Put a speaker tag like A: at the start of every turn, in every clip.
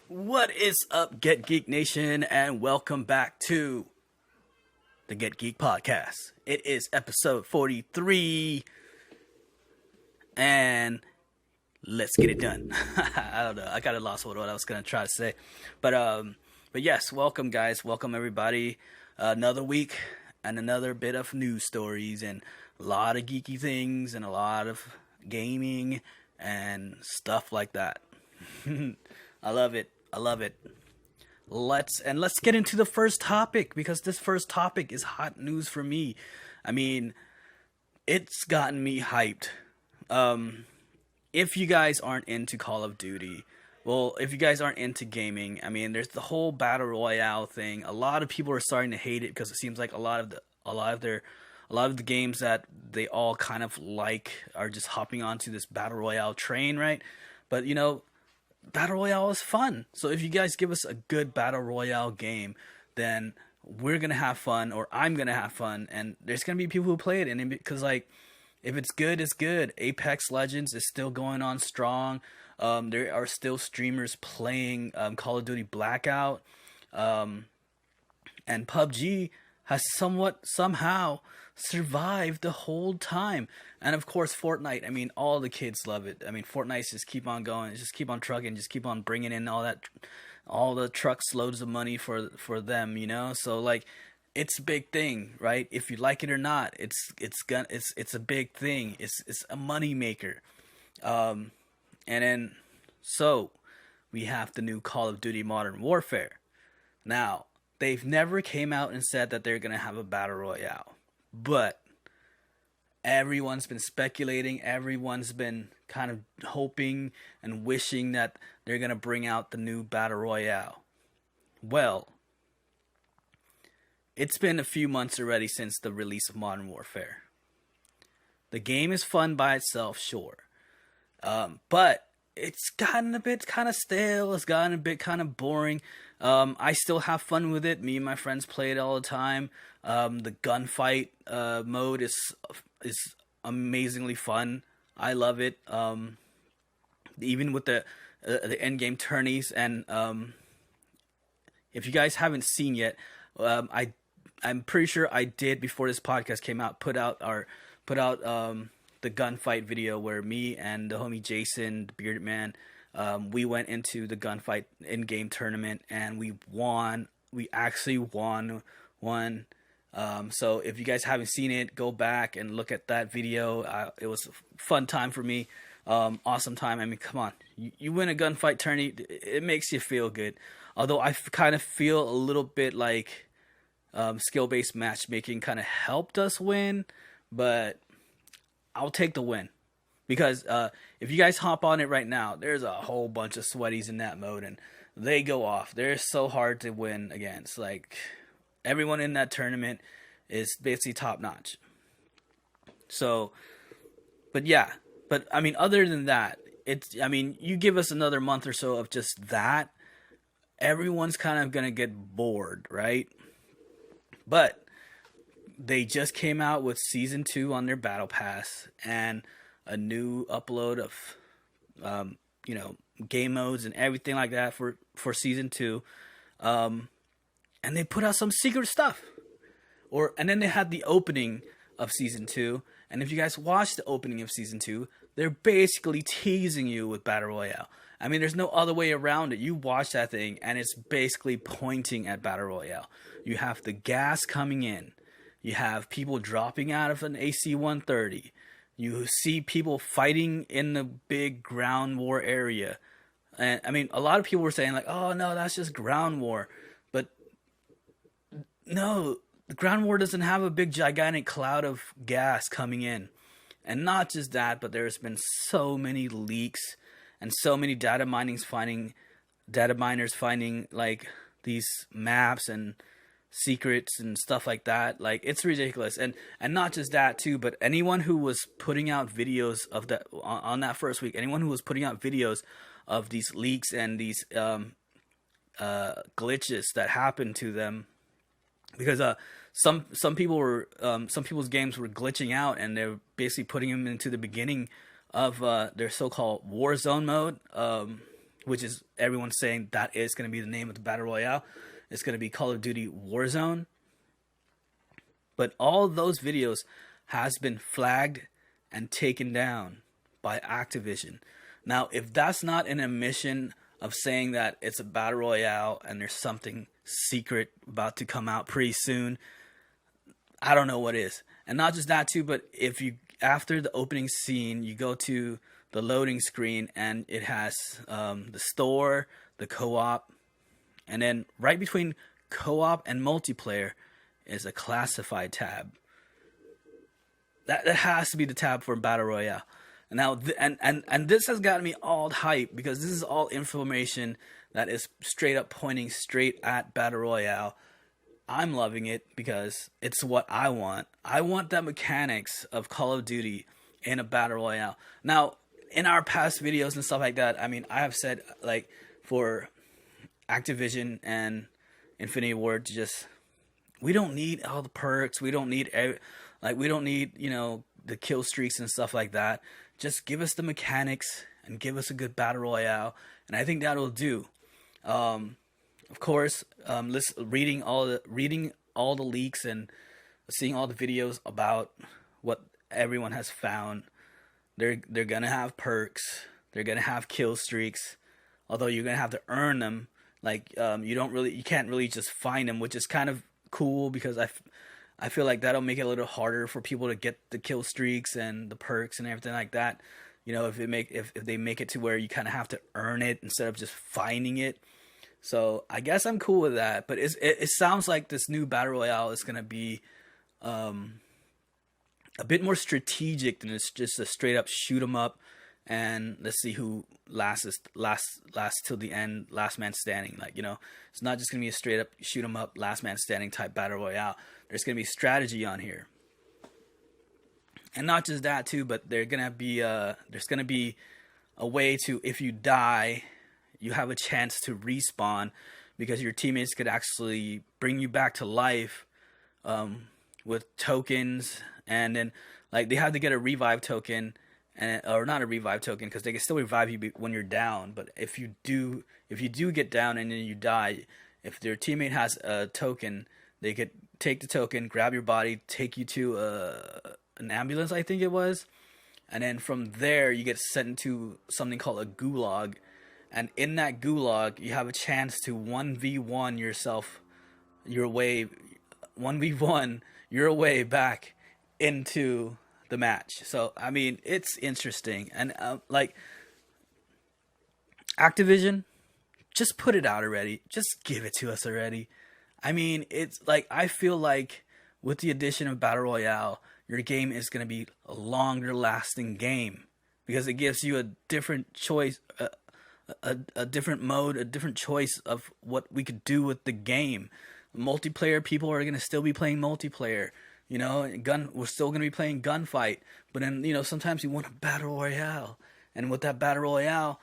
A: What is up, Get Geeked Nation, and welcome back to the Get Geek Podcast. It is episode 43, and let's get it done. I don't know. I kind of lost what I was gonna try to say, but yes, welcome guys, welcome everybody. Another week and another bit of news stories and a lot of geeky things and a lot of gaming and stuff like that. I love it. I love it. Let's get into the first topic, because this first topic is hot news for me. I mean, it's gotten me hyped. If you guys aren't into Call of Duty, well, if you guys aren't into gaming, I mean, there's the whole battle royale thing. A lot of people are starting to hate it because it seems like a lot of the games that they all kind of like are just hopping onto this battle royale train, right? But you know, battle royale is fun. So if you guys give us a good battle royale game, then we're gonna have fun, or I'm gonna have fun, and there's gonna be people who play it. And because, like, if it's good, it's good. Apex Legends is still going on strong. There are still streamers playing Call of Duty Blackout, and PUBG has somehow survived the whole time. And of course, Fortnite. I mean, all the kids love it. I mean, Fortnite just keep on going, just keep on trucking, just keep on bringing in all the trucks, loads of money for them. You know, so like, it's a big thing, right? If you like it or not, it's a big thing. It's a money maker. And then so we have the new Call of Duty Modern Warfare. Now, they've never came out and said that they're gonna have a battle royale, but everyone's been speculating, everyone's been kind of hoping and wishing that they're going to bring out the new battle royale. Well, it's been a few months already since the release of Modern Warfare. The game is fun by itself, sure, but it's gotten a bit kind of stale, it's gotten a bit kind of boring. I still have fun with it. Me and my friends play it all the time. The gunfight mode is amazingly fun. I love it. Even with the end game tourneys, and if you guys haven't seen yet, I'm pretty sure I did, before this podcast came out, put out the gunfight video where me and the homie Jason, the bearded man, we went into the gunfight in-game tournament and we won. We actually won one. So if you guys haven't seen it, go back and look at that video. It was a fun time for me. Awesome time. I mean, come on. You win a gunfight tourney, it makes you feel good. Although I kind of feel a little bit like skill-based matchmaking kind of helped us win, but I'll take the win. Because if you guys hop on it right now, there's a whole bunch of sweaties in that mode, and they go off. They're so hard to win against. Like, everyone in that tournament is basically top notch. So, but yeah. But I mean, other than that, you give us another month or so of just that, everyone's kind of gonna get bored, right? But they just came out with Season 2 on their Battle Pass, and a new upload of, game modes and everything like that for Season 2. And they put out some secret stuff. And then they had the opening of Season 2. And if you guys watch the opening of Season 2, they're basically teasing you with Battle Royale. I mean, there's no other way around it. You watch that thing, and it's basically pointing at Battle Royale. You have the gas coming in. You have people dropping out of an AC-130. You see people fighting in the big ground war area. And I mean, a lot of people were saying like, oh no, that's just ground war. But no, the ground war doesn't have a big gigantic cloud of gas coming in. And not just that, but there's been so many leaks and so many data miners finding like these maps and secrets and stuff like that. Like, it's ridiculous. And not just that too, but anyone who was putting out videos of that on that first week, anyone who was putting out videos of these leaks and these glitches that happened to them, because some people's games were glitching out, and they're basically putting them into the beginning of their so-called Warzone mode, which is everyone's saying that is going to be the name of the battle royale. It's going to be Call of Duty Warzone. But all those videos has been flagged and taken down by Activision. Now, if that's not an admission of saying that it's a battle royale and there's something secret about to come out pretty soon, I don't know what is. And not just that too, but if you, after the opening scene, you go to the loading screen and it has the store, the co-op, and then right between co-op and multiplayer is a classified tab. That has to be the tab for Battle Royale. Now, and this has gotten me all hyped because this is all information that is straight up pointing straight at Battle Royale. I'm loving it because it's what I want. I want that mechanics of Call of Duty in a Battle Royale. Now, in our past videos and stuff like that, I mean, I have said, like, for Activision and Infinity Ward to just, we don't need all the perks. We don't need, we don't need, the kill streaks and stuff like that. Just give us the mechanics and give us a good Battle Royale. And I think that will do. Of course, reading all the leaks and seeing all the videos about what everyone has found, they're gonna have perks. They're gonna have kill streaks, although you're gonna have to earn them. Like you can't really just find them, which is kind of cool because I feel like that'll make it a little harder for people to get the kill streaks and the perks and everything like that. If they make it to where you kind of have to earn it instead of just finding it. So I guess I'm cool with that, but it sounds like this new Battle Royale is going to be a bit more strategic than it's just a straight up shoot 'em up and let's see who lasts till the end, last man standing. It's not just going to be a straight up shoot 'em up, last man standing type Battle Royale. There's going to be strategy on here. And not just that too, but there's going to be a way to, if you die, you have a chance to respawn because your teammates could actually bring you back to life with tokens, and then they have to get a revive token, or not a revive token because they can still revive you when you're down. But if you do get down and then you die, if their teammate has a token, they could take the token, grab your body, take you to an ambulance, I think it was, and then from there you get sent into something called a gulag. And in that gulag, you have a chance to 1v1 yourself, your way back into the match. So, I mean, it's interesting. And, Activision, just put it out already. Just give it to us already. I mean, it's I feel like with the addition of Battle Royale, your game is going to be a longer lasting game because it gives you a different choice, a different mode, a different choice of what we could do with the game. Multiplayer, people are going to still be playing multiplayer. We're still going to be playing gunfight. But then, sometimes you want a battle royale. And with that battle royale,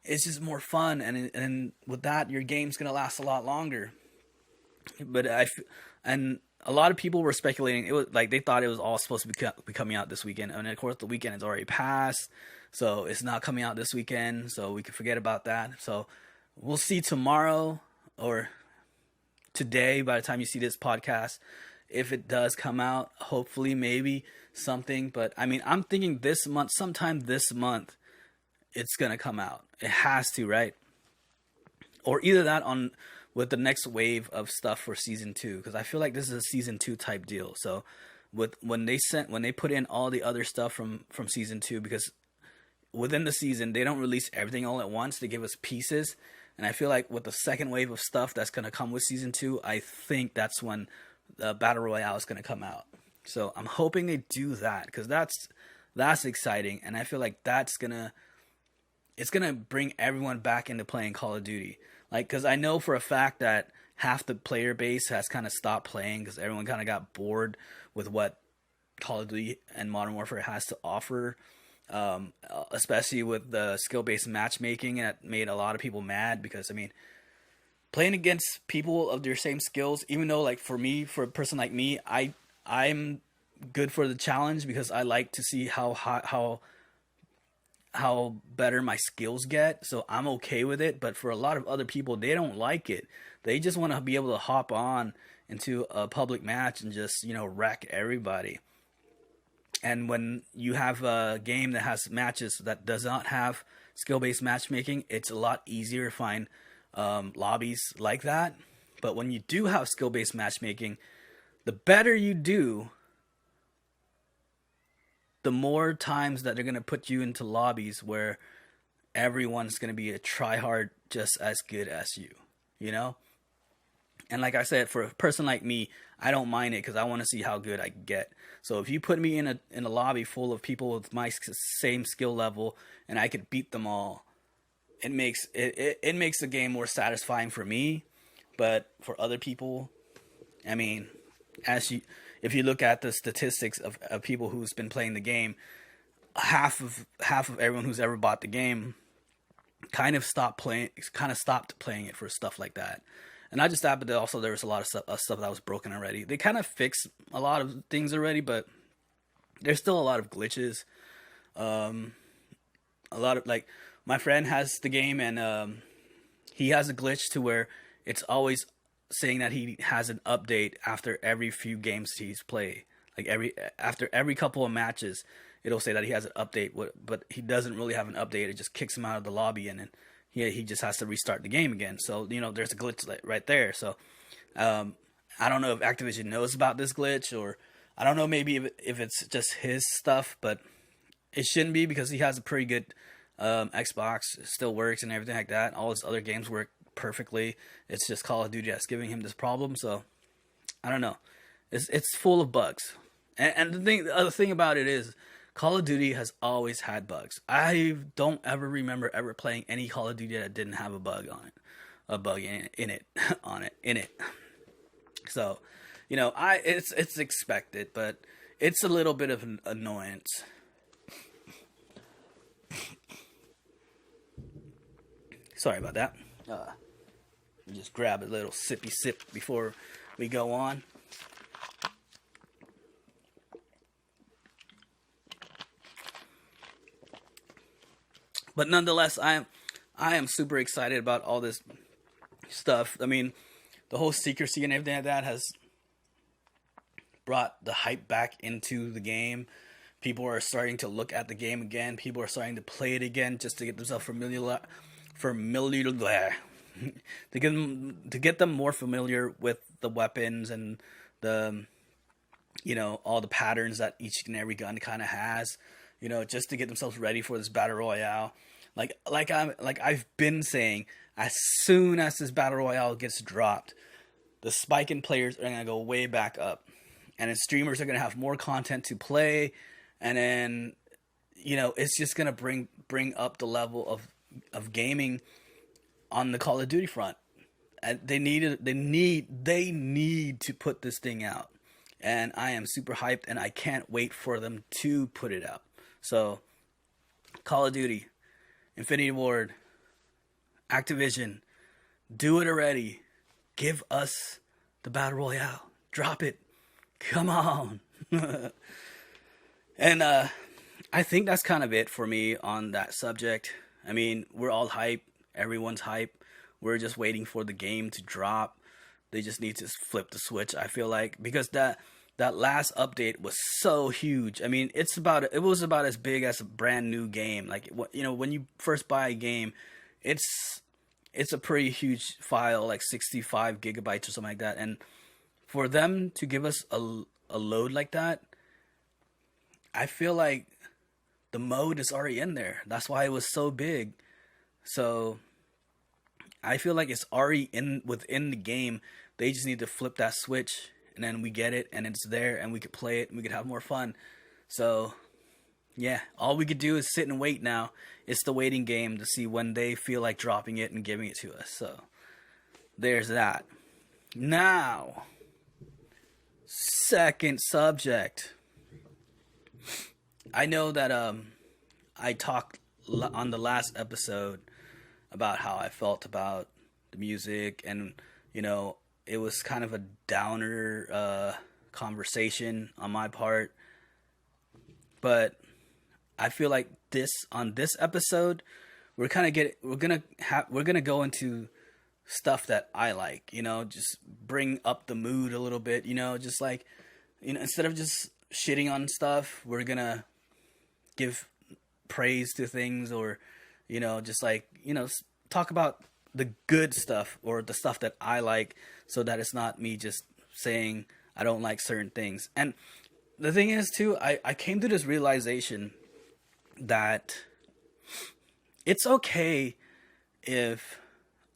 A: it's just more fun. And with that, your game's going to last a lot longer. But and a lot of people were speculating. It was they thought it was all supposed to be coming out this weekend. And of course, the weekend has already passed. So it's not coming out this weekend, so we can forget about that. So we'll see tomorrow or today by the time you see this podcast, if it does come out, hopefully maybe something. But I mean, I'm thinking this month, sometime this month, it's going to come out. It has to, right? Or either that with the next wave of stuff for season 2, because I feel like this is a season 2 type deal. So when they put in all the other stuff from season 2, because within the season, they don't release everything all at once. They give us pieces. And I feel like with the second wave of stuff that's going to come with Season 2, I think that's when the Battle Royale is going to come out. So I'm hoping they do that because that's exciting. And I feel like it's going to bring everyone back into playing Call of Duty. Because I know for a fact that half the player base has kind of stopped playing because everyone kind of got bored with what Call of Duty and Modern Warfare has to offer. Especially with the skill-based matchmaking, and it made a lot of people mad because, I mean, playing against people of their same skills, even though, for a person like me, I'm good for the challenge because I like to see how how better my skills get, so I'm okay with it. But for a lot of other people, they don't like it. They just want to be able to hop on into a public match and just, wreck everybody. And when you have a game that has matches that does not have skill-based matchmaking, it's a lot easier to find lobbies like that. But when you do have skill-based matchmaking, the better you do, the more times that they're going to put you into lobbies where everyone's going to be a tryhard just as good as you, you know? And like I said, for a person like me, I don't mind it because I want to see how good I get. So if you put me in a lobby full of people with my same skill level and I could beat them all, it makes the game more satisfying for me. But for other people, I mean, if you look at the statistics of people who's been playing the game, half of everyone who's ever bought the game kind of stopped playing it for stuff like that. And not just that, but also there was a lot of stuff that was broken already. They kind of fixed a lot of things already, but there's still a lot of glitches. A lot of, like, my friend has the game and he has a glitch to where it's always saying that he has an update after every few games he's played. Like after every couple of matches, it'll say that he has an update, but he doesn't really have an update. It just kicks him out of the lobby, and then he just has to restart the game again. So, there's a glitch right there. So I don't know if Activision knows about this glitch, or I don't know, maybe if it's just his stuff, but it shouldn't be because he has a pretty good Xbox. It still works and everything like that. All his other games work perfectly. It's just Call of Duty that's giving him this problem. So I don't know. It's full of bugs. And the other thing about it is, Call of Duty has always had bugs. I don't ever remember ever playing any Call of Duty that didn't have a bug on it, in it. So, it's expected, but it's a little bit of an annoyance. Sorry about that. Just grab a little sippy sip before we go on. But nonetheless, I am super excited about all this stuff. I mean, the whole secrecy and everything like that has brought the hype back into the game. People are starting to look at the game again. People are starting to play it again just to get themselves familiar to get them more familiar with the weapons and the all the patterns that each and every gun kind of has. Just to get themselves ready for this battle royale. Like I've been saying, as soon as this battle royale gets dropped, the spike in players are gonna go way back up, and then streamers are gonna have more content to play, and then it's just gonna bring up the level of gaming on the Call of Duty front. And they need to put this thing out, and I am super hyped, and I can't wait for them to put it out. So, Call of Duty, Infinity Ward, Activision, do it already. Give us the Battle Royale. Drop it. Come on. And I think that's kind of it for me on that subject. I mean, we're all hype. Everyone's hype. We're just waiting for the game to drop. They just need to flip the switch, I feel like, because that last update was so huge. I mean, it was about as big as a brand new game. Like, when you first buy a game, it's a pretty huge file, like 65 gigabytes or something like that. And for them to give us a load like that, I feel like the mode is already in there. That's why it was so big. So I feel like it's already within the game. They just need to flip that switch, and then we get it, and it's there, and we could play it, and we could have more fun. So, yeah, all we could do is sit and wait now. It's the waiting game to see when they feel like dropping it and giving it to us. So, there's that. Now, second subject. I know that I talked on the last episode about how I felt about the music, and it was kind of a downer conversation on my part, but I feel like this episode, we're gonna go into stuff that I like, just bring up the mood a little bit, just like, instead of just shitting on stuff, we're gonna give praise to things, or, just like, talk about the good stuff or the stuff that I like, so that it's not me just saying I don't like certain things. And the thing is too, I came to this realization that it's okay if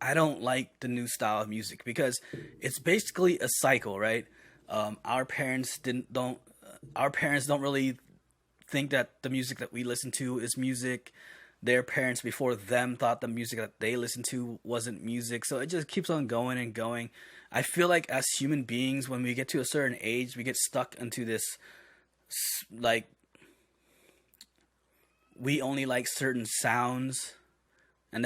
A: I don't like the new style of music, because it's basically a cycle, right? Our parents don't really think that the music that we listen to is music. Their parents before them thought the music that they listened to wasn't music. So it just keeps on going and going. I feel like as human beings, when we get to a certain age, we get stuck into this, like, we only like certain sounds, and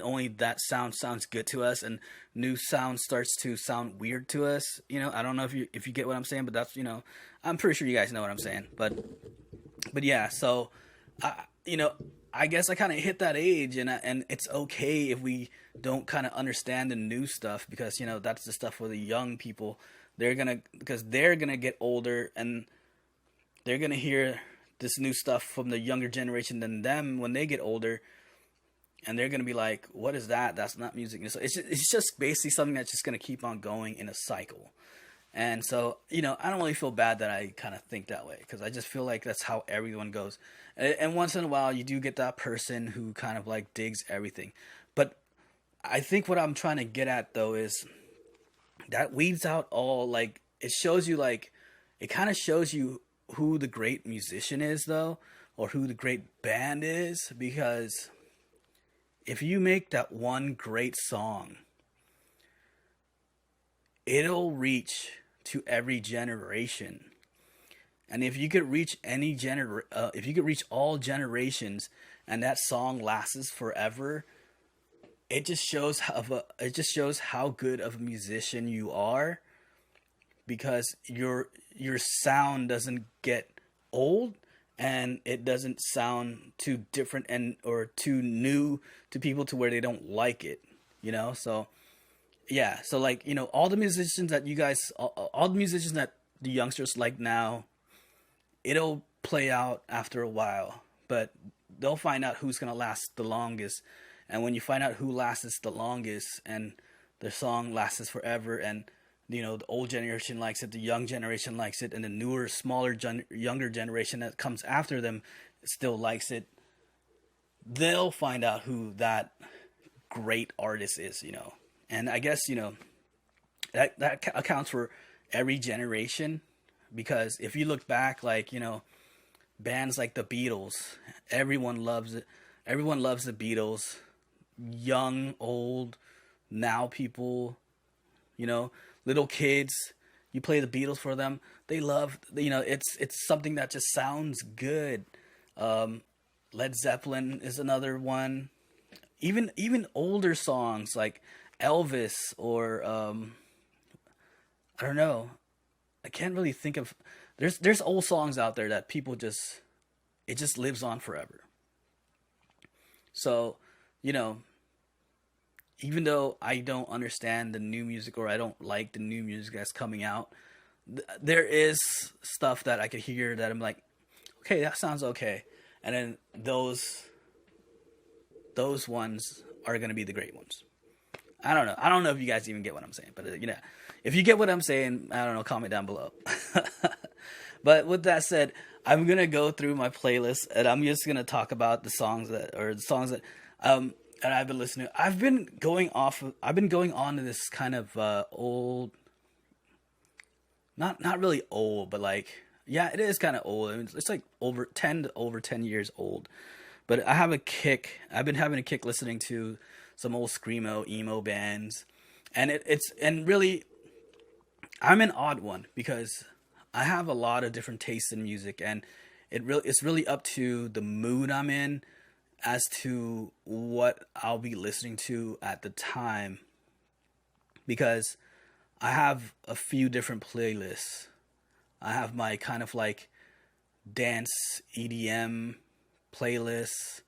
A: only that sound sounds good to us, and new sound starts to sound weird to us. I don't know if you get what I'm saying, but that's, I'm pretty sure you guys know what I'm saying. But yeah, so I guess I kind of hit that age, and it's okay if we don't kind of understand the new stuff, because that's the stuff for the young people. Because they're gonna get older, and they're gonna hear this new stuff from the younger generation than them when they get older, and they're gonna be like, "What is that? That's not music." So it's just basically something that's just gonna keep on going in a cycle. And so, I don't really feel bad that I kind of think that way, because I just feel like that's how everyone goes. And once in a while, you do get that person who kind of like digs everything. But I think what I'm trying to get at, though, is that weeds out all, like, it kind of shows you who the great musician is, though, or who the great band is. Because if you make that one great song, it'll reach to every generation. And if you could reach if you could reach all generations, and that song lasts forever, it just shows how good of a musician you are, because your sound doesn't get old, and it doesn't sound too different or too new to people to where they don't like it. So yeah, so like, all the musicians that all the musicians that the youngsters like now, it'll play out after a while, but they'll find out who's gonna last the longest. And when you find out who lasts the longest, and their song lasts forever, and the old generation likes it, the young generation likes it, and the newer, smaller, younger generation that comes after them still likes it, they'll find out who that great artist is. And I guess, that accounts for every generation, because if you look back, like, bands like the Beatles, everyone loves it. Everyone loves the Beatles, young, old, now people, little kids. You play the Beatles for them, they love. It's something that just sounds good. Led Zeppelin is another one. Even older songs like Elvis, or I don't know. I can't really think of. There's old songs out there that people it just lives on forever. So, even though I don't understand the new music, or I don't like the new music that's coming out, there is stuff that I could hear that I'm like, okay, that sounds okay. And then those ones are going to be the great ones. I don't know. I don't know if you guys even get what I'm saying, but if you get what I'm saying, I don't know, comment down below. But with that said, I'm going to go through my playlist, and I'm just going to talk about the songs that I've been listening to. I've been going on to this kind of old, not really old, but like, yeah, it is kind of old. I mean, it's like over 10 years old. But I have a kick. I've been having a kick listening to some old screamo, emo bands, and and really, I'm an odd one, because I have a lot of different tastes in music, and it's really up to the mood I'm in as to what I'll be listening to at the time, because I have a few different playlists. I have my kind of like dance EDM playlists,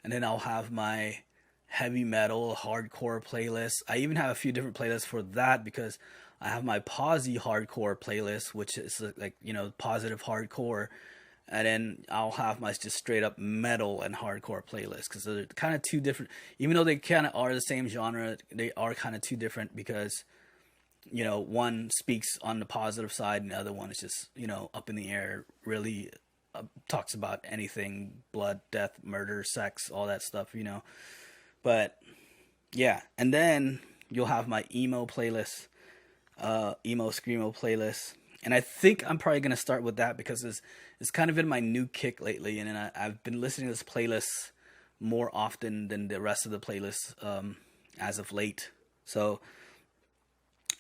A: and then I'll have my heavy metal hardcore playlist. I even have a few different playlists for that because I have my posy hardcore playlist, which is like, positive hardcore, and then I'll have my just straight up metal and hardcore playlist because they're kind of two different. Even though they kind of are the same genre, they are kind of two different because one speaks on the positive side and the other one is just up in the air, really talks about anything, blood, death, murder, sex, all that stuff. But yeah, and then you'll have my emo playlist, emo screamo playlist, and I think I'm probably gonna start with that because it's kind of been my new kick lately, and I've been listening to this playlist more often than the rest of the playlists as of late. So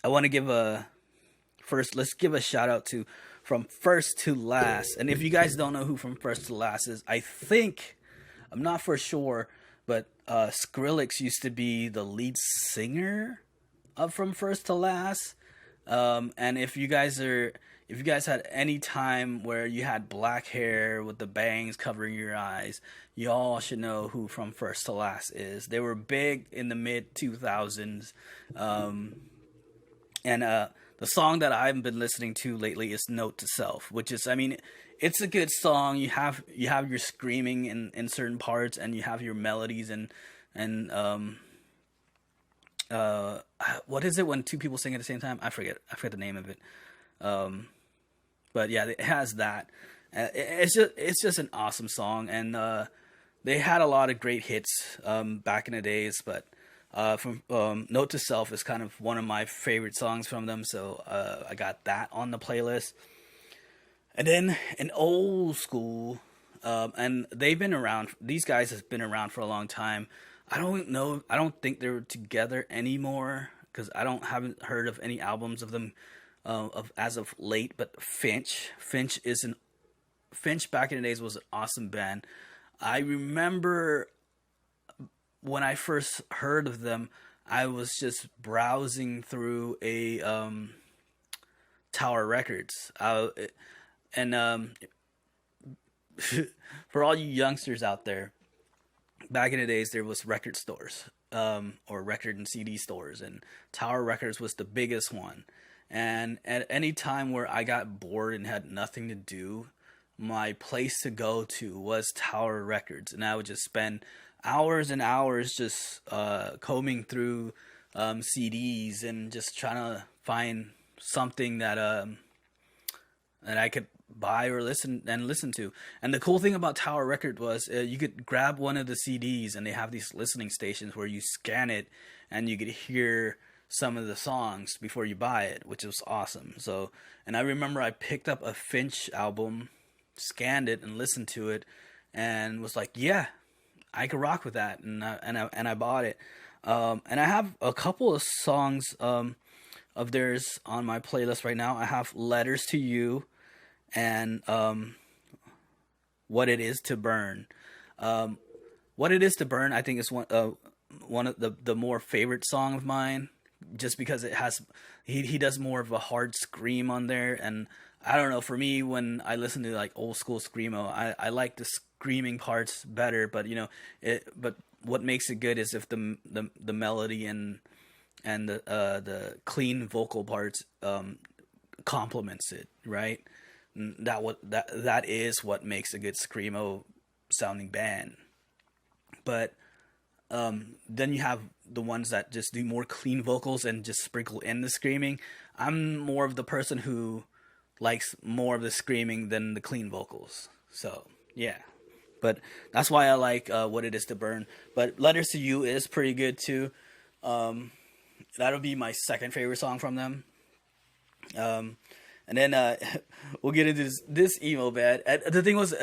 A: I want to let's give a shout out to From First to Last. And if you guys don't know who From First to Last is, I'm not for sure, but Skrillex used to be the lead singer of From First to Last. And if you guys had any time where you had black hair with the bangs covering your eyes, you all should know who From First to Last is. They were big in the mid 2000s. And the song that I've been listening to lately is Note to Self, which is, it's a good song. You have your screaming in certain parts, and you have your melodies and what is it when two people sing at the same time? I forget the name of it. But yeah, it has that. It's just an awesome song, and they had a lot of great hits back in the days, but from Note to Self is kind of one of my favorite songs from them, so I got that on the playlist. And then an old school, and they've been around. These guys have been around for a long time. I don't think they're together anymore because haven't heard of any albums of them as of late. But Finch back in the days was an awesome band. I remember when I first heard of them, I was just browsing through a Tower Records, and for all you youngsters out there, back in the days there was record stores, or record and CD stores, and Tower Records was the biggest one. And at any time where I got bored and had nothing to do, my place to go to was Tower Records, and I would just spend hours and hours just combing through CDs and just trying to find something that I could buy or listen to. And the cool thing about Tower Record was you could grab one of the CDs, and they have these listening stations where you scan it and you could hear some of the songs before you buy it, which was awesome. So, and I remember I picked up a Finch album, scanned it and listened to it, and was like, yeah, I could rock with that, and I bought it. And I have a couple of songs of theirs on my playlist right now. I have Letters to You and What It Is to Burn. What It Is to Burn, I think, is one of the more favorite song of mine, just because it has he does more of a hard scream on there, and I don't know, for me, when I listen to like old school screamo, I like the screaming parts better, but but what makes it good is if the melody and the clean vocal parts complements it, right? That is what makes a good screamo sounding band. But then you have the ones that just do more clean vocals and just sprinkle in the screaming. I'm more of the person who likes more of the screaming than the clean vocals. So yeah, but that's why I like What It Is to Burn. But Letters to You is pretty good too. That'll be my second favorite song from them. And then we'll get into this emo band. The thing was,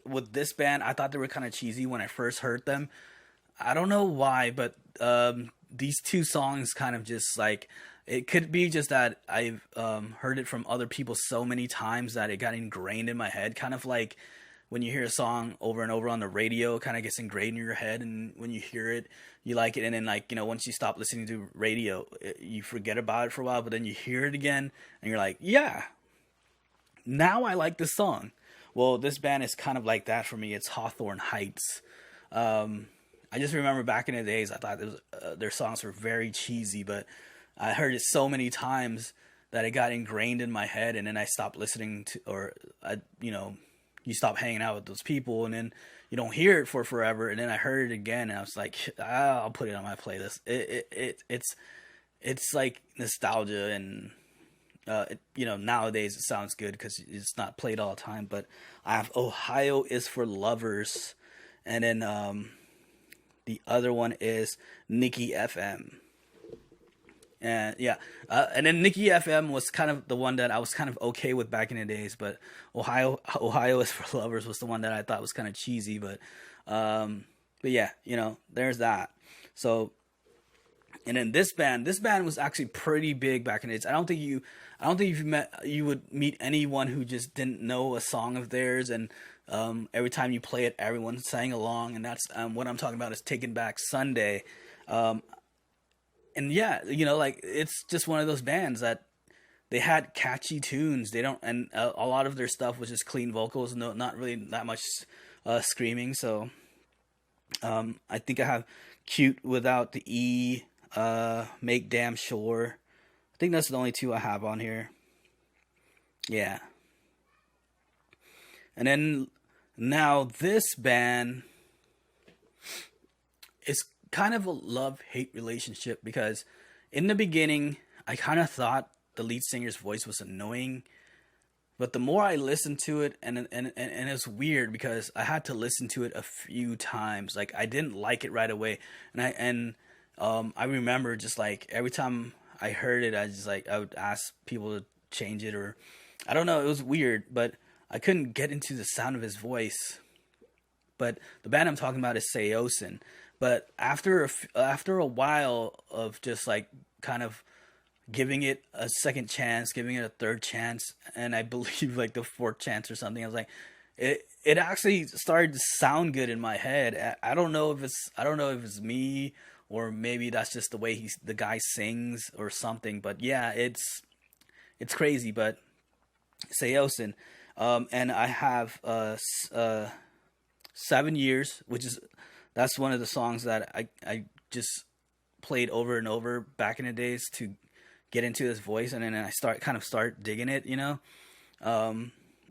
A: with this band, I thought they were kind of cheesy when I first heard them. I don't know why, but these two songs kind of just like, it could be just that I've heard it from other people so many times that it got ingrained in my head. Kind of like when you hear a song over and over on the radio, it kind of gets ingrained in your head, and when you hear it, you like it, and then like, once you stop listening to radio, you forget about it for a while, but then you hear it again, and you're like, yeah, now I like this song. Well, this band is kind of like that for me. It's Hawthorne Heights. Um, I just remember back in the days, I thought their songs were very cheesy, but I heard it so many times that it got ingrained in my head, and then I stopped listening to, or you stop hanging out with those people, and then you don't hear it for forever, and then I heard it again, and I was like, I'll put it on my playlist. It's like nostalgia, and nowadays it sounds good because it's not played all the time. But I have Ohio is for Lovers, and then the other one is Nikki FM. And yeah, and then Nikki FM was kind of the one that I was kind of okay with back in the days, but Ohio is for Lovers was the one that I thought was kind of cheesy, but yeah, there's that. So, and then this band was actually pretty big back in the days. I don't think you would meet anyone who just didn't know a song of theirs, and every time you play it, everyone sang along, and that's what I'm talking about is Taking Back Sunday. And yeah, like it's just one of those bands that they had catchy tunes. They don't, and a lot of their stuff was just clean vocals, no, not really that much screaming. So, I think I have "Cute Without the E," "Make Damn Sure." I think that's the only two I have on here. Yeah, and then now this band is kind of a love-hate relationship because in the beginning I kind of thought the lead singer's voice was annoying, but the more I listened to it, and it's weird because I had to listen to it a few times. Like I didn't like it right away, I remember just like every time I heard it, I would ask people to change it, or I don't know, it was weird, but I couldn't get into the sound of his voice. But the band I'm talking about is Seosin. But after a while of just like kind of giving it a second chance, giving it a third chance, and I believe like the fourth chance or something, I was like, it actually started to sound good in my head. I don't know if it's me, or maybe that's just the way the guy sings or something. But yeah, it's crazy. But Seosin, and I have 7 years, which is that's one of the songs that I just played over and over back in the days to get into his voice, and then I start digging it, and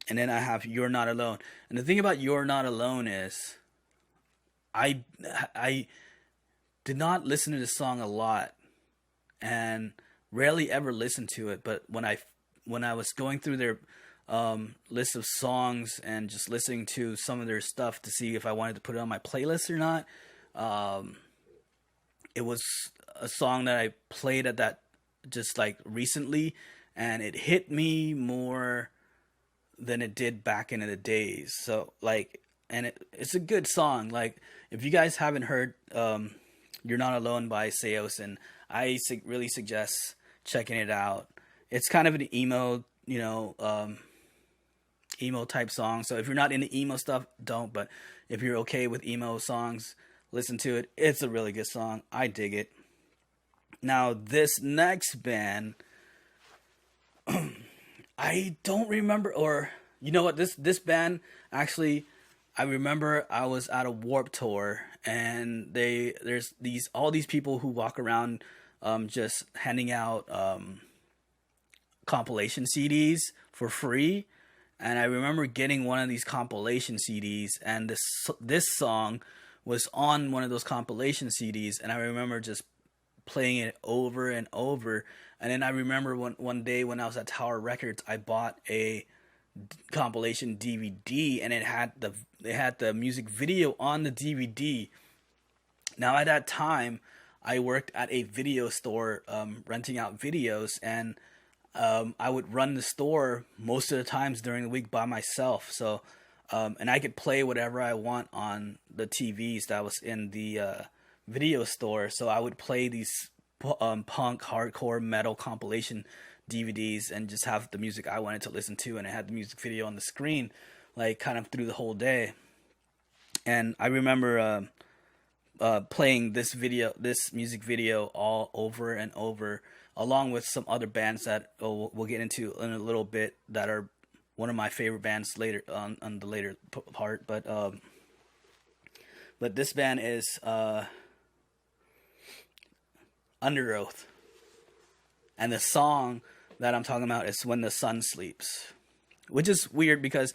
A: then I have "You're Not Alone." And the thing about "You're Not Alone" is I did not listen to this song a lot and rarely ever listened to it, but when I was going through their list of songs and just listening to some of their stuff to see if I wanted to put it on my playlist or not, it was a song that I played at that just like recently, and it hit me more than it did back in the days. So like, and it's a good song. Like if you guys haven't heard "You're Not Alone" by Seosin, I really suggest checking it out. It's kind of an emo, emo type song. So if you're not into emo stuff, don't. But if you're okay with emo songs, listen to it. It's a really good song. I dig it. Now this next band, I don't remember, or you know what? This band actually, I remember I was at a Warp Tour, and there's all these people who walk around, just handing out compilation CDs for free. And I remember getting one of these compilation CDs, and this song was on one of those compilation CDs, and I remember just playing it over and over. And then I remember one day when I was at Tower Records, I bought a compilation DVD, and it had the music video on the DVD. Now at that time, I worked at a video store, renting out videos, and I would run the store most of the times during the week by myself. So, and I could play whatever I want on the TVs that was in the video store. So I would play these punk, hardcore, metal compilation DVDs and just have the music I wanted to listen to, and I had the music video on the screen, like kind of through the whole day. And I remember playing this music video all over and over, along with some other bands that we'll get into in a little bit that are one of my favorite bands later on the later part. But this band is Under Oath, and the song that I'm talking about is When the Sun Sleeps, which is weird because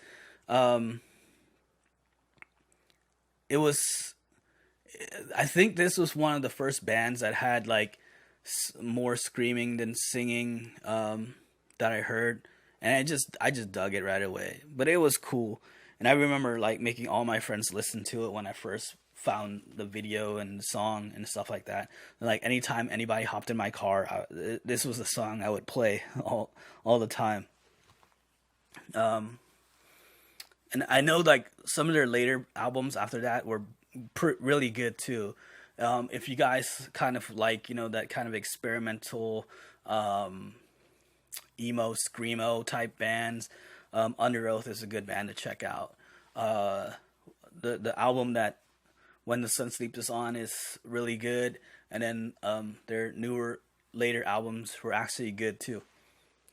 A: it was, I think this was one of the first bands that had like more screaming than singing that I heard, and I just dug it right away. But it was cool, and I remember like making all my friends listen to it when I first found the video and the song and stuff like that. Like anytime anybody hopped in my car, this was the song I would play all the time. And I know like some of their later albums after that were really good too. If you guys kind of like, you know, that kind of experimental emo screamo type bands, Under Oath is a good band to check out. The album that When the Sun Sleeps is on is really good, and then their newer later albums were actually good too.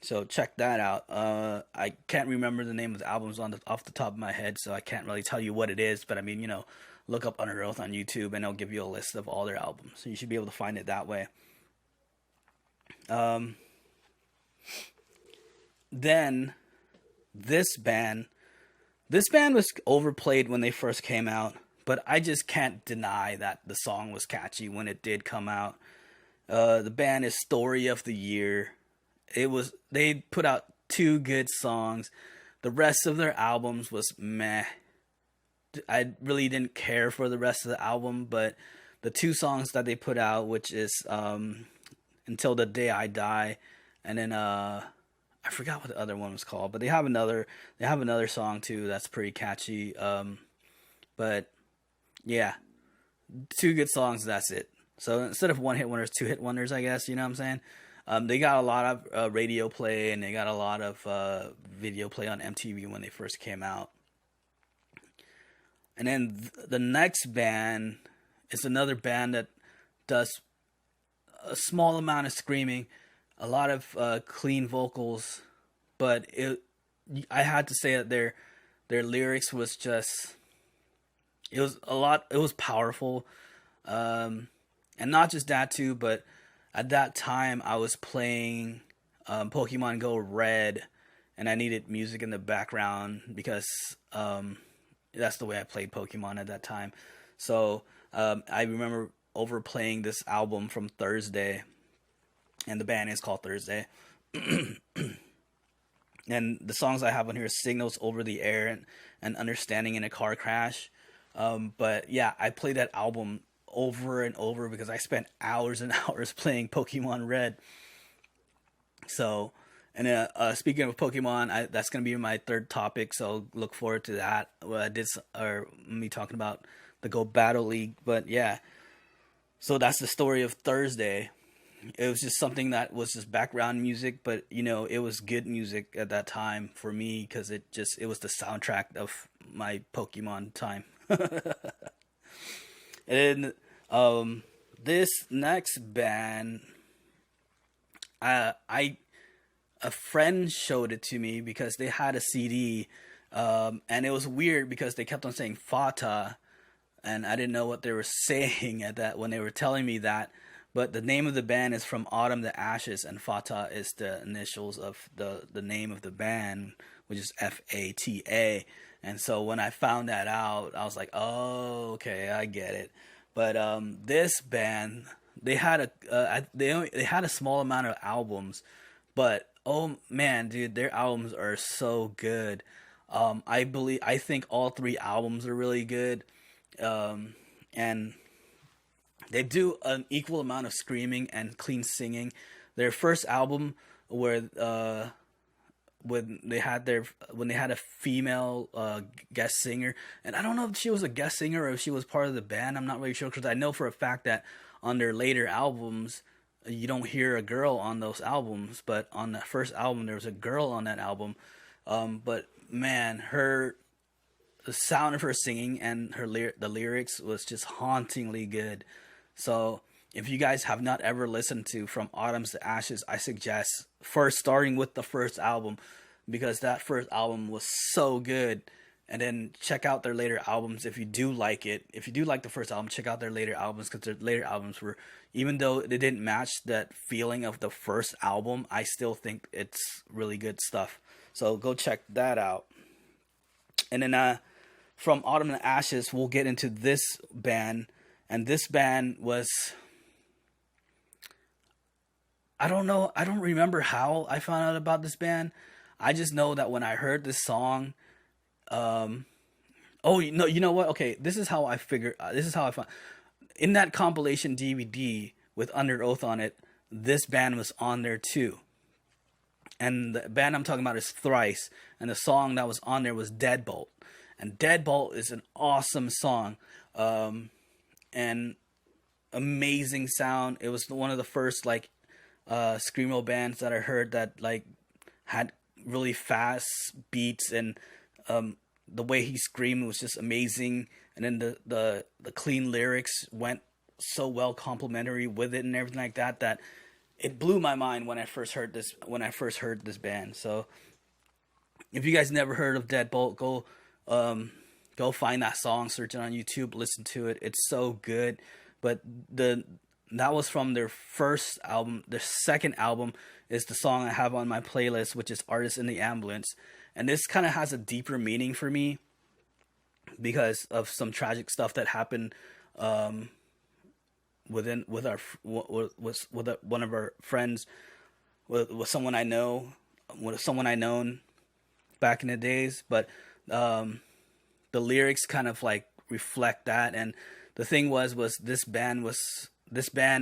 A: So check that out. I can't remember the name of the albums off the top of my head, so I can't really tell you what it is. But I mean, you know, look up Under Oath on YouTube, and it'll give you a list of all their albums. So you should be able to find it that way. Then this band was overplayed when they first came out, but I just can't deny that the song was catchy when it did come out. The band is Story of the Year. They put out 2 good songs. The rest of their albums was meh. I really didn't care for the rest of the album, but the 2 songs that they put out, which is Until the Day I Die, and then I forgot what the other one was called, but they have another song too that's pretty catchy. But yeah, 2 good songs, that's it. So instead of 1-hit wonders, 2-hit wonders, I guess, you know what I'm saying? They got a lot of radio play, and they got a lot of video play on MTV when they first came out. And then the next band is another band that does a small amount of screaming, a lot of clean vocals, but I had to say that their lyrics was just, it was powerful, and not just that too, but at that time I was playing Pokemon Go Red, and I needed music in the background because that's the way I played Pokemon at that time. So I remember overplaying this album from Thursday, and the band is called Thursday. And the songs I have on here are Signals Over the Air and Understanding in a Car Crash. But yeah, I played that album over and over because I spent hours and hours playing Pokemon Red. So, and speaking of Pokemon, that's going to be my third topic, so look forward to that. Me talking about the Go Battle League. But yeah, so that's the story of Thursday. It was just something that was just background music, but you know, it was good music at that time for me because it was the soundtrack of my Pokemon time. And this next band, a friend showed it to me because they had a CD, and it was weird because they kept on saying Fata, and I didn't know what they were saying at that when they were telling me that. But the name of the band is From Autumn to Ashes, and Fata is the initials of the name of the band, which is Fata. And so when I found that out, I was like, oh, okay, I get it. But this band, they had a small amount of albums, but oh man, dude, their albums are so good. I think all 3 albums are really good, and they do an equal amount of screaming and clean singing. Their first album, where when they had a female guest singer, and I don't know if she was a guest singer or if she was part of the band. I'm not really sure, because I know for a fact that on their later albums you don't hear a girl on those albums, but on the first album there was a girl on that album. But man, the sound of her singing and the lyrics was just hauntingly good. So if you guys have not ever listened to From Autumn to Ashes, I suggest first starting with the first album, because that first album was so good. And then check out their later albums if you do like it. If you do like the first album, check out their later albums, because their later albums were, even though they didn't match that feeling of the first album, I still think it's really good stuff. So go check that out. And then from Autumn and Ashes, we'll get into this band. And this band was, I don't know, I don't remember how I found out about this band. I just know that when I heard this song, oh, you know what? Okay, this is how I figured. This is how I found in that compilation DVD with Under Oath on it. This band was on there too, and the band I'm talking about is Thrice, and the song that was on there was Deadbolt, and Deadbolt is an awesome song, and amazing sound. It was one of the first like screamo bands that I heard that like had really fast beats, and the way he screamed was just amazing. And then the clean lyrics went so well complementary with it and everything like that, that it blew my mind when I first heard this band. So if you guys never heard of Deadbolt, go find that song, search it on YouTube, listen to it. It's so good. But that was from their first album. Their second album is the song I have on my playlist, which is Artist in the Ambulance. And this kind of has a deeper meaning for me because of some tragic stuff that happened with one of our friends, with someone I know, with someone I known back in the days. But the lyrics kind of like reflect that. And the thing was this band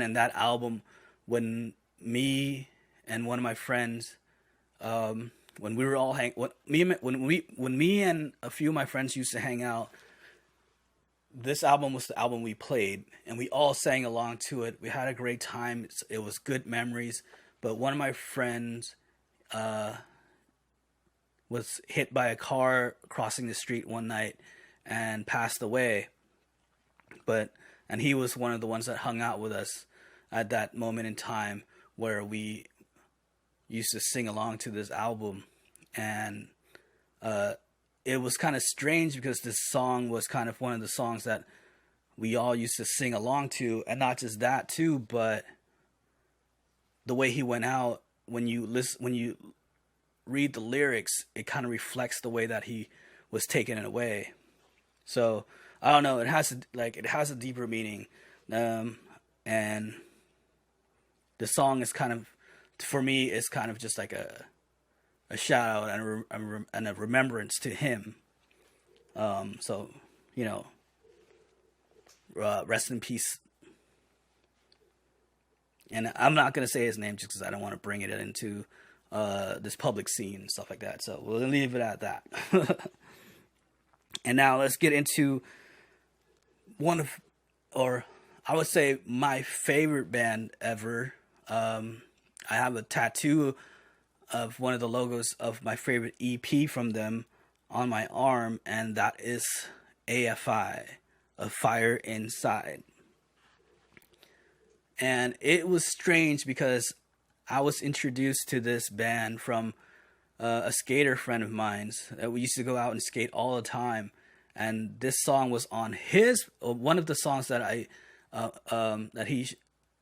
A: and that album, when me and one of my friends, when we were all when me and a few of my friends used to hang out, this album was the album we played, and we all sang along to it. We had a great time. It was good memories. But one of my friends was hit by a car crossing the street one night and passed away. And he was one of the ones that hung out with us at that moment in time where we used to sing along to this album. And it was kind of strange because this song was kind of one of the songs that we all used to sing along to. And not just that too, but the way he went out, when you read the lyrics, it kind of reflects the way that he was taken away. So I don't know. It has a deeper meaning, and the song is kind of, for me, is kind of just like a shout out and a remembrance to him. So rest in peace. And I'm not gonna say his name just because I don't want to bring it into this public scene and stuff like that. So we'll leave it at that. And now let's get into I would say my favorite band ever. I have a tattoo of one of the logos of my favorite EP from them on my arm, and that is AFI, A Fire Inside. And it was strange because I was introduced to this band from a skater friend of mine's that we used to go out and skate all the time. And this song was on one of the songs that that he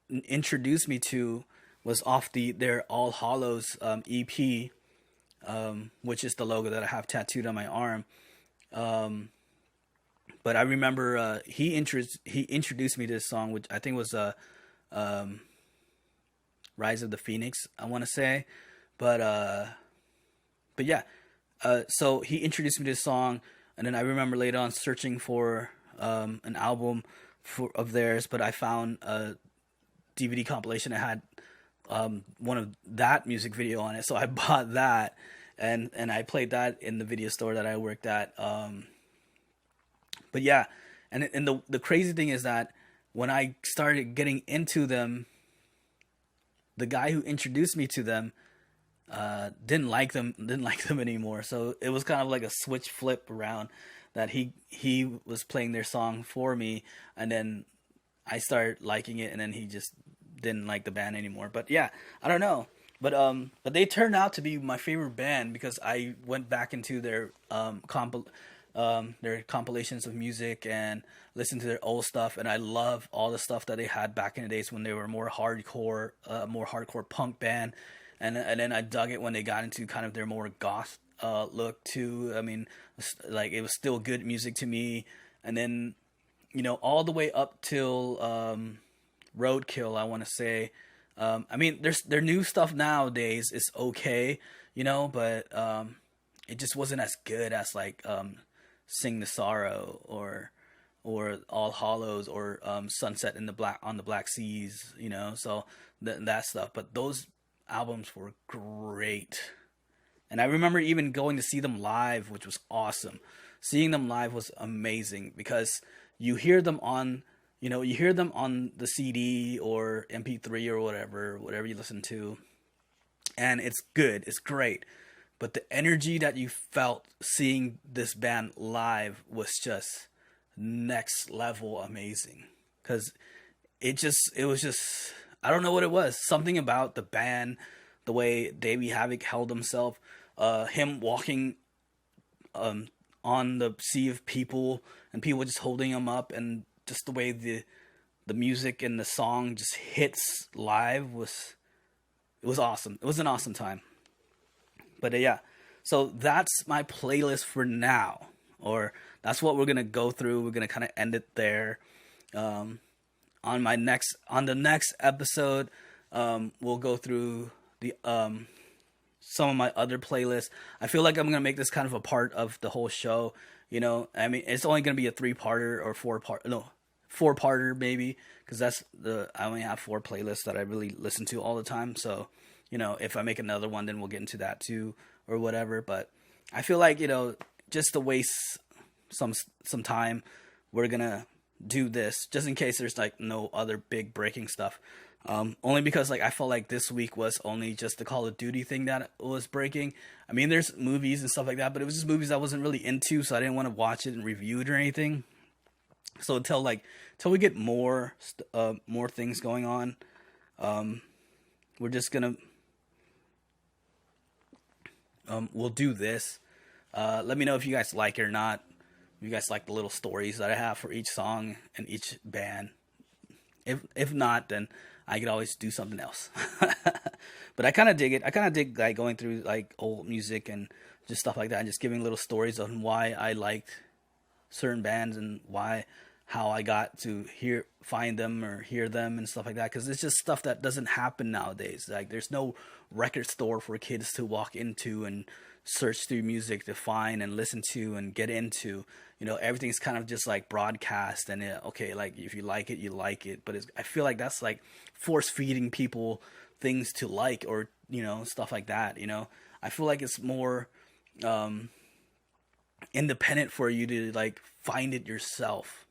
A: introduced me to was off their All Hallows EP, which is the logo that I have tattooed on my arm. But I remember he introduced me to this song, which I think was Rise of the Phoenix, I want to say. But yeah, so he introduced me to this song. And then I remember later on searching for an album of theirs, but I found a DVD compilation that had one of that music video on it. So I bought that, and I played that in the video store that I worked at. But yeah, and the crazy thing is that when I started getting into them, the guy who introduced me to them didn't like them anymore. So it was kind of like a switch flip around, that he was playing their song for me, and then I started liking it, and then he just didn't like the band anymore. But yeah, I don't know. But they turned out to be my favorite band because I went back into their compilations of music and listened to their old stuff, and I love all the stuff that they had back in the days when they were more hardcore punk band, and then I dug it when they got into kind of their more goth look too. I mean, like it was still good music to me, and then all the way up till Roadkill, I want to say. I mean, their new stuff nowadays is okay, but it just wasn't as good as like Sing the Sorrow or All Hollows or Sunset in the Black on the Black Seas, so that stuff. But those albums were great, and I remember even going to see them live, which was awesome. Seeing them live was amazing because you hear them on the CD or MP3 or whatever you listen to, and it's good, it's great. But the energy that you felt seeing this band live was just next level amazing. Because it was just, I don't know what it was. Something about the band, the way Davey Havok held himself, him walking on the sea of people and people just holding him up, and just the way the music and the song just hits live it was awesome. It was an awesome time. But yeah, so that's my playlist for now, or that's what we're gonna go through. We're gonna kind of end it there. On the next episode, we'll go through the some of my other playlists. I feel like I'm gonna make this kind of a part of the whole show. I mean, it's only gonna be a 3-parter or 4-parter maybe, because I only have 4 playlists that I really listen to all the time. So, if I make another one, then we'll get into that too or whatever. But I feel like, just to waste some time, we're gonna do this just in case there's like no other big breaking stuff. Only because like I felt like this week was only just the Call of Duty thing that was breaking. I mean, there's movies and stuff like that, but it was just movies I wasn't really into, so I didn't want to watch it and review it or anything. So until we get more things going on, we're just gonna we'll do this. Let me know if you guys like it or not. If you guys like the little stories that I have for each song and each band. If not, then I could always do something else. But I kind of dig it. I kind of dig like going through like old music and just stuff like that, and just giving little stories on why I liked certain bands and how I got to find them or hear them and stuff like that. Because it's just stuff that doesn't happen nowadays. Like there's no record store for kids to walk into and search through music to find and listen to and get into. Everything's kind of just like broadcast, and okay, like if you like it, you like it. But I feel like that's like force feeding people things to like, or stuff like that. I feel like it's more independent for you to like find it yourself,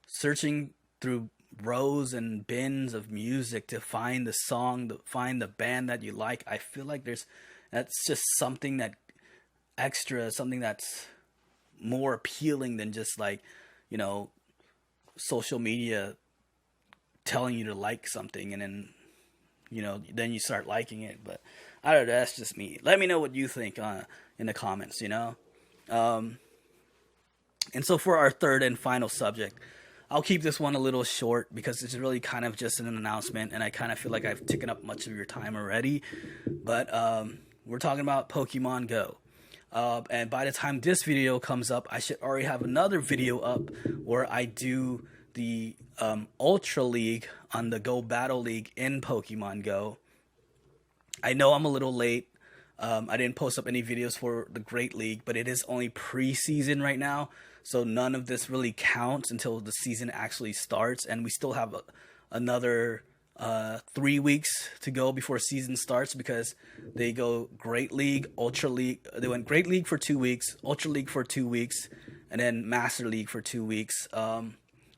A: searching through rows and bins of music to find the song, to find the band that you like. I feel like that's just something something that's more appealing than just like social media telling you to like something, and then then you start liking it. But I don't know, that's just me. Let me know what you think in the comments. And so for our third and final subject, I'll keep this one a little short because it's really kind of just an announcement, and I kind of feel like I've taken up much of your time already. But we're talking about Pokemon Go. And by the time this video comes up, I should already have another video up where I do the Ultra League on the Go Battle League in Pokemon Go. I know I'm a little late. I didn't post up any videos for the Great League, but it is only preseason right now, so none of this really counts until the season actually starts, and we still have another 3 weeks to go before season starts, because they go Great League, Ultra League. They went Great League for 2 weeks, Ultra League for 2 weeks, and then Master League for 2 weeks.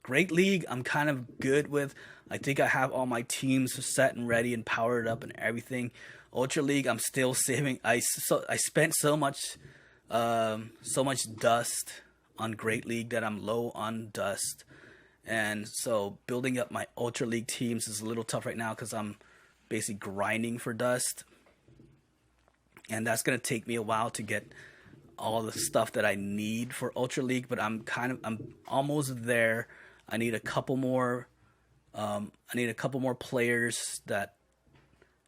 A: Great League, I'm kind of good with. I think I have all my teams set and ready and powered up and everything. Ultra League, I'm still saving. I spent so much dust on Great League that I'm low on dust. And so building up my Ultra League teams is a little tough right now because I'm basically grinding for dust, and that's gonna take me a while to get all the stuff that I need for Ultra League. But I'm almost there. I need a couple more. I need a couple more players that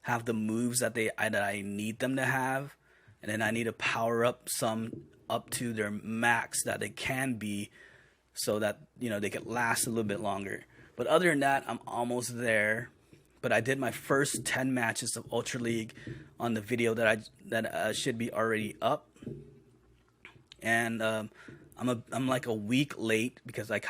A: have the moves that I need them to have, and then I need to power up some up to their max that they can be, so that they could last a little bit longer. But other than that, I'm almost there. But I did my first 10 matches of Ultra League on the video that should be already up, and I'm like a week late because I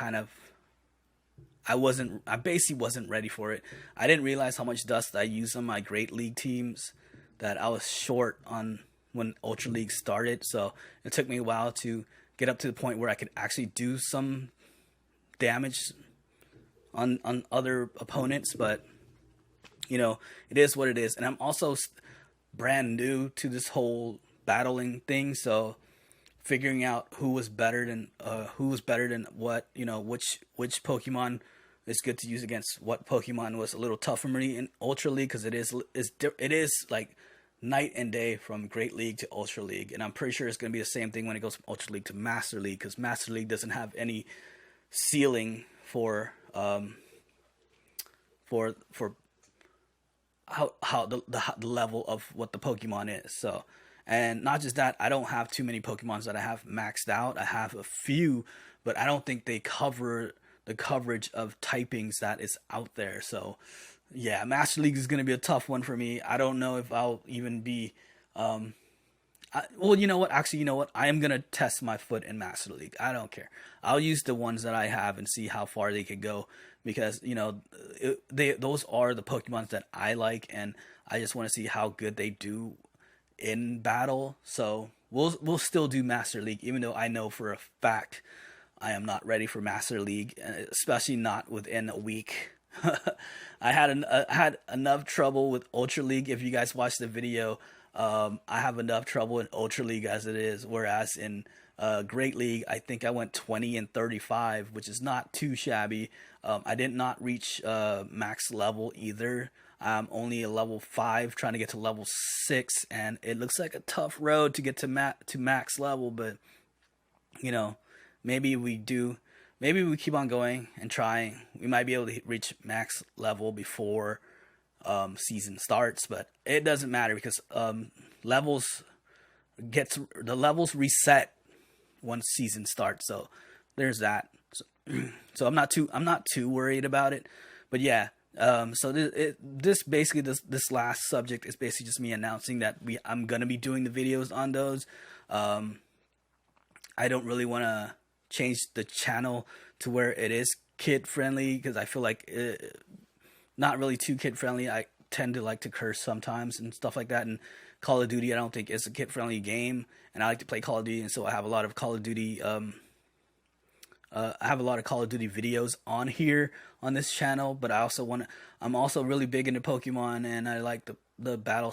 A: basically wasn't ready for it. I didn't realize how much dust I used on my Great League teams, that I was short on when Ultra League started. So it took me a while to get up to the point where I could actually do some damage on other opponents. But it is what it is. And I'm also brand new to this whole battling thing, so figuring out who was better than what, which Pokemon is good to use against what Pokemon was a little tough for me in Ultra League, because it is like night and day from Great League to Ultra League. And I'm pretty sure it's going to be the same thing when it goes from Ultra League to Master League, because Master League doesn't have any ceiling for how the level of what the Pokemon is. So, and not just that, I don't have too many Pokemons that I have maxed out. I have a few, but I don't think they cover the coverage of typings that is out there. So yeah, Master League is going to be a tough one for me. I don't know if I'll even be well, you know what? Actually, you know what? I am going to test my foot in Master League. I don't care. I'll use the ones that I have and see how far they could go, because those are the Pokemons that I like, and I just want to see how good they do in battle. So we'll still do Master League, even though I know for a fact I am not ready for Master League, especially not within a week. I had enough trouble with Ultra League. If you guys watch the video, I have enough trouble in Ultra League as it is, whereas in Great League, I think I went 20-35, which is not too shabby. I did not reach max level either. I'm only a level 5, trying to get to level 6, and it looks like a tough road to get to max level. But maybe we keep on going and trying. We might be able to reach max level before season starts, but it doesn't matter, because levels reset once season starts. So there's that. So I'm not too worried about it. But yeah, so this last subject is basically just me announcing that I'm gonna be doing the videos on those. I don't really want to change the channel to where it is kid friendly, because I feel like not really too kid friendly. I tend to like to curse sometimes and stuff like that. And Call of Duty, I don't think is a kid friendly game, and I like to play Call of Duty, and so I have a lot of Call of Duty. I have a lot of Call of Duty videos on here on this channel, but I'm also really big into Pokemon, and I like the battle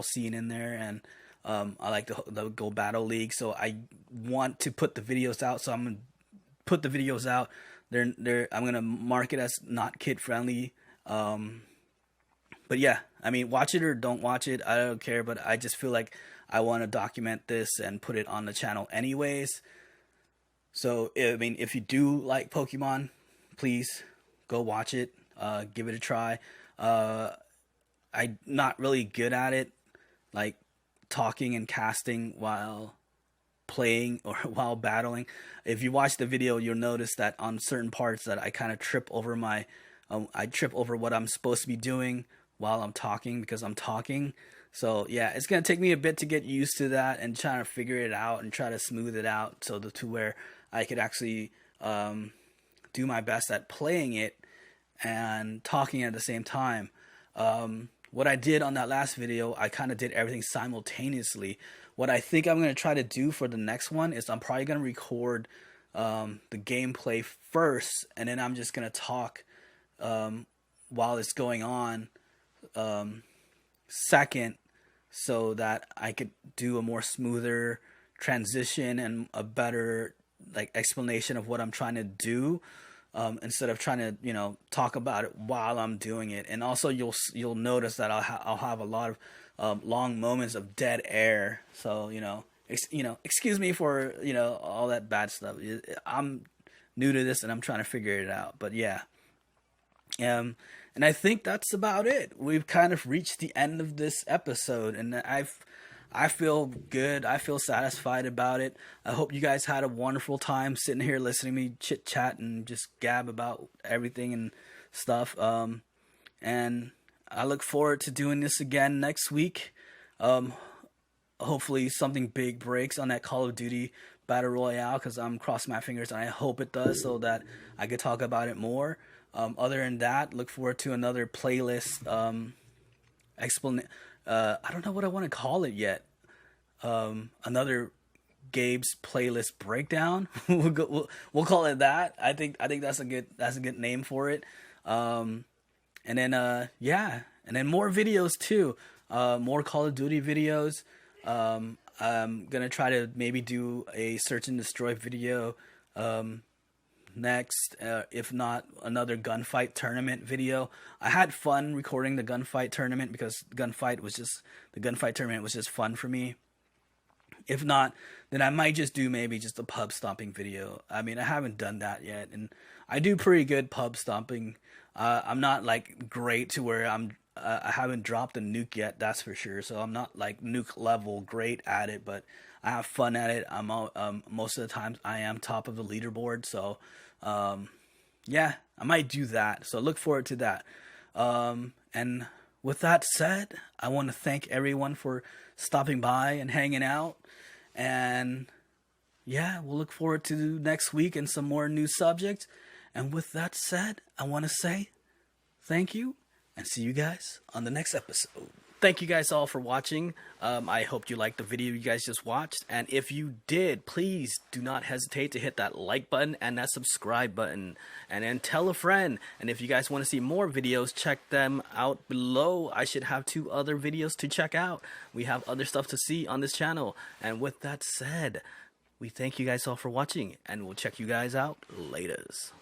A: scene in there, and I like the Go Battle League. So I want to put the videos out. So I'm gonna put the videos out. I'm gonna mark it as not kid friendly. But yeah, I mean, watch it or don't watch it, I don't care. But I just feel like I want to document this and put it on the channel anyways. So, I mean, if you do like Pokemon, please go watch it. Give it a try. I'm not really good at it, like talking and casting while playing or while battling. If you watch the video, you'll notice that on certain parts that I kind of trip over what I'm supposed to be doing while I'm talking, because I'm talking. So yeah, it's gonna take me a bit to get used to that and trying to figure it out and try to smooth it out to where I could actually do my best at playing it and talking at the same time. What I did on that last video, I kind of did everything simultaneously. What I think I'm going to try to do for the next one is I'm probably going to record the gameplay first, and then I'm just going to talk while it's going on second, so that I could do a more smoother transition and a better explanation of what I'm trying to do. instead of trying to talk about it while I'm doing it. And also you'll notice that I'll have a lot of long moments of dead air. So excuse me for all that bad stuff. I'm new to this and I'm trying to figure it out. But yeah. And I think that's about it. We've kind of reached the end of this episode, and I feel good. I feel satisfied about it. I hope you guys had a wonderful time sitting here listening to me chit chat and just gab about everything and stuff. And I look forward to doing this again next week. Hopefully something big breaks on that Call of Duty Battle Royale, because I'm crossing my fingers and I hope it does, so that I could talk about it more. Other than that, look forward to another playlist I don't know what I want to call it yet. Another Gabe's playlist breakdown. We'll call it that. I think that's a good name for it. And then more videos too. More Call of Duty videos. I'm gonna try to maybe do a search and destroy video next, if not another gunfight tournament video. I had fun recording the gunfight tournament because the gunfight tournament was just fun for me. If not, then I might just do maybe just a pub stomping video. I mean, I haven't done that yet, and I do pretty good pub stomping. I'm not like great to where I haven't dropped a nuke yet, that's for sure. So I'm not like nuke level great at it, but I have fun at it. Most of the times I am top of the leaderboard. So, yeah, I might do that. So look forward to that. And with that said, I want to thank everyone for stopping by and hanging out. And yeah, we'll look forward to next week and some more new subjects. And with that said, I want to say thank you and see you guys on the next episode. Thank you guys all for watching. I hope you liked the video you guys just watched. And if you did, please do not hesitate to hit that like button and that subscribe button. And then tell a friend. And if you guys want to see more videos, check them out below. I should have 2 other videos to check out. We have other stuff to see on this channel. And with that said, we thank you guys all for watching. And we'll check you guys out laters.